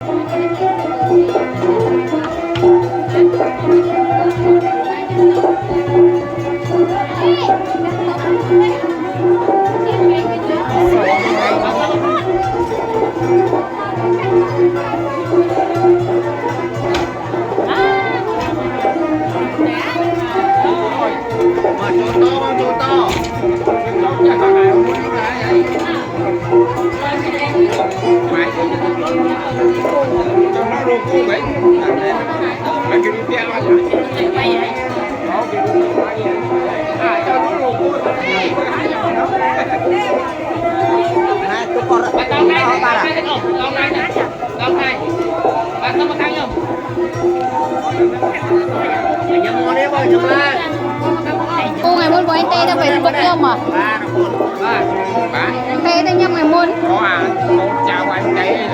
Cô ngày muốn của anh tê đâu phải bật nhâm à? Tê tê nhâm ngày muốn. Có à, chào anh tê.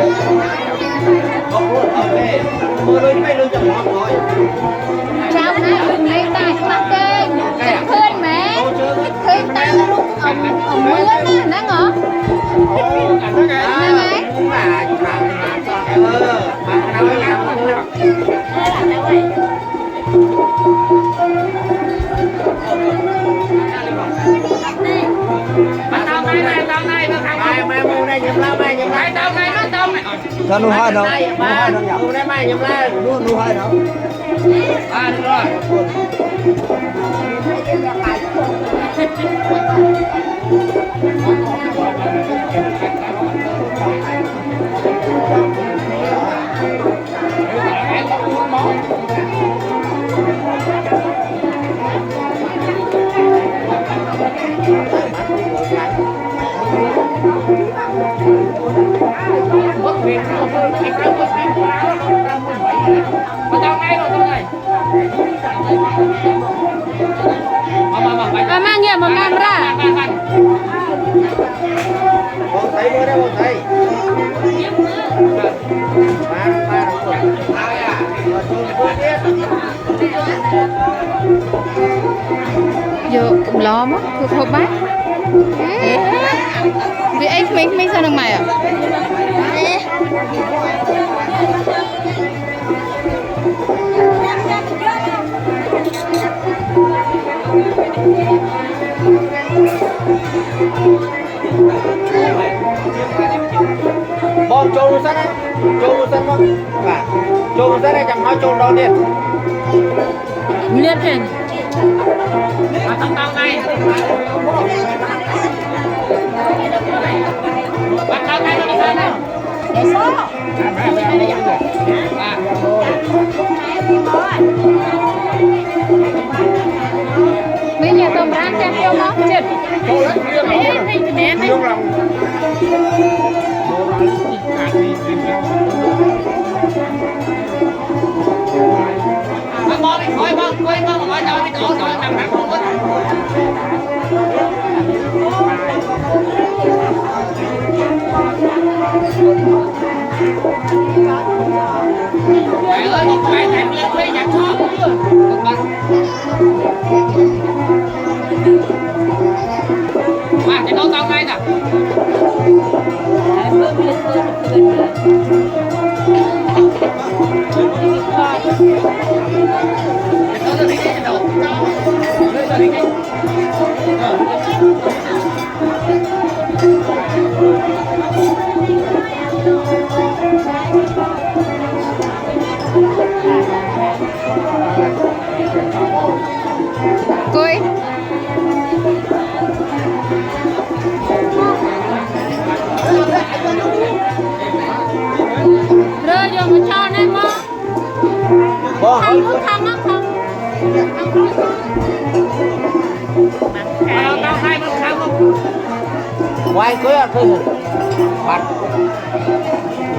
Chào này, này tại mặt tê. Cái khơi mẹ. Khơi ta lúc ở mưa nè, nắng hả? Cho nuôi hai đâu? Nuôi hai đâu nhỉ? Nuôi đây mai nhầm la, nuôi hai đâu? À đúng rồi. Mang nghiệm một camera. Bông thấy bữa đây bông thấy. Giờ cũng lo mất, thuộc hộp bát. Vì anh mình sao được mày à? Bông trâu sắt á, trâu sắt không? Trâu sắt này chẳng nói trâu đó liền. Liệt hình. Thằng tao này. Bắt tao này nó đi này. Để số. Bây giờ tôm rán cho tiêu nó chết. Bông đi khỏi bông, quay bông ở đâu đi cổ rồi nằm nằm không hết. Mẹ ơi, một bài thèm lên quay nhạc khó. Cái nấu con này nè. Coi. Rơi vô một cho này mà. Không có không á không. Tao hai bên không không. Quay cưới à, cưới hả? Bắt.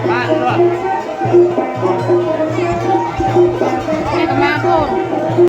Ba rồi. Cái mà thôi.